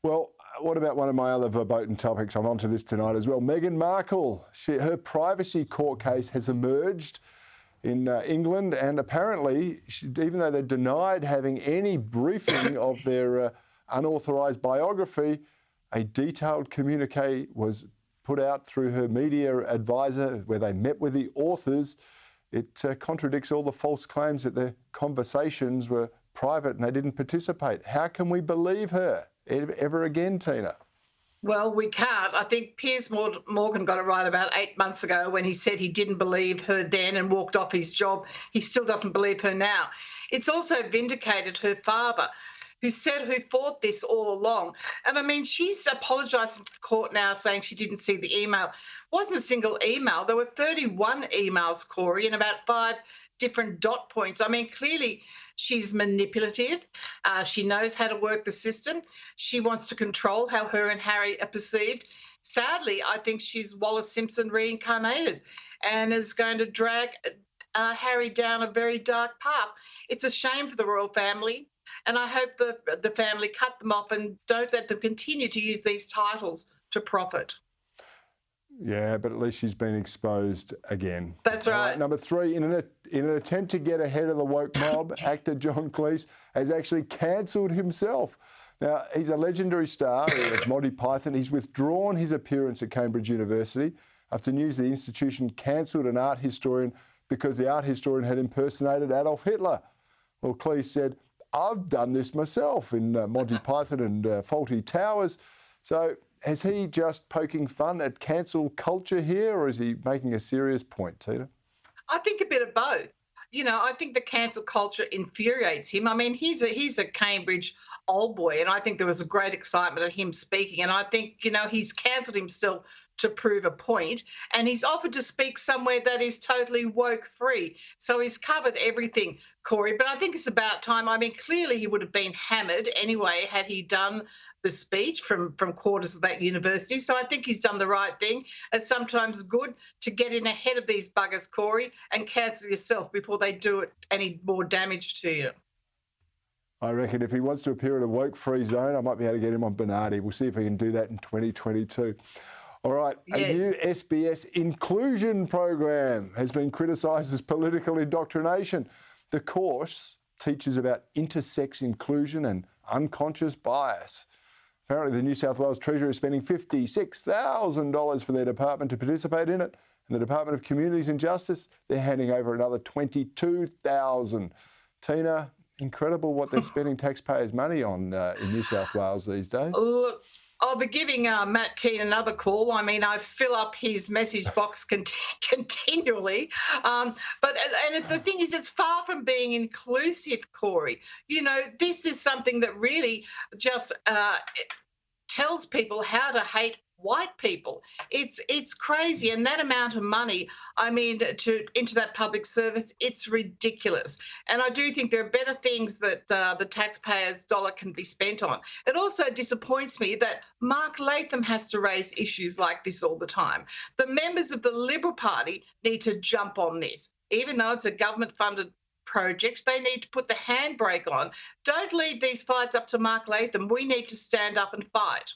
Well, what about one of my other verboten topics? I'm onto this tonight as well. Meghan Markle, her privacy court case has emerged in England, and apparently, even though they're denied having any briefing of their unauthorised biography, a detailed communique was put out through her media advisor where they met with the authors. It contradicts all the false claims that the conversations were private and they didn't participate. How can we believe her ever again, Teena? Well, we can't. I think Piers Morgan got it right about 8 months ago when he said he didn't believe her then and walked off his job. He still doesn't believe her now. It's also vindicated her father, who fought this all along. And I mean, she's apologising to the court now, saying she didn't see the email. It wasn't a single email. There were 31 emails, Cory, and about 5 different dot points. I mean, clearly she's manipulative. She knows how to work the system. She wants to control how her and Harry are perceived. Sadly, I think she's Wallis Simpson reincarnated and is going to drag Harry down a very dark path. It's a shame for the royal family, and I hope the family cut them off and don't let them continue to use these titles to profit. Yeah, but at least she's been exposed again. That's right. Number 3, in an attempt to get ahead of the woke mob, actor John Cleese has actually cancelled himself. Now, he's a legendary star of Monty Python. He's withdrawn his appearance at Cambridge University after news the institution cancelled an art historian because the art historian had impersonated Adolf Hitler. Well, Cleese said, "I've done this myself in Monty Python and Fawlty Towers." So is he just poking fun at cancel culture here, or is he making a serious point, Teena? I think a bit of both. You know, I think the cancel culture infuriates him. I mean, he's a Cambridge old boy, and I think there was a great excitement at him speaking. And I think, you know, he's cancelled himself to prove a point, and he's offered to speak somewhere that is totally woke free. So he's covered everything, Cory. But I think it's about time. I mean, clearly he would have been hammered anyway had he done the speech from quarters of that university. So I think he's done the right thing. It's sometimes good to get in ahead of these buggers, Cory, and cancel yourself before they do it any more damage to you. I reckon if he wants to appear in a woke-free zone, I might be able to get him on Bernardi. We'll see if we can do that in 2022. All right, yes. A new SBS inclusion program has been criticised as political indoctrination. The course teaches about intersex inclusion and unconscious bias. Apparently, the New South Wales Treasury is spending $56,000 for their department to participate in it. And the Department of Communities and Justice, they're handing over another $22,000. Teena, incredible what they're spending taxpayers' money on in New South Wales these days. Look, I'll be giving McQueen another call. I mean, I fill up his message box continually. But the thing is, it's far from being inclusive, Cory. You know, this is something that really just tells people how to hate white people. It's crazy, and that amount of money, I mean, into that public service, it's ridiculous. And I do think there are better things that the taxpayers' dollar can be spent on. It also disappoints me that Mark Latham has to raise issues like this all the time. The members of the Liberal Party need to jump on this, even though it's a government-funded project. They need to put the handbrake on. Don't leave these fights up to Mark Latham. We need to stand up and fight.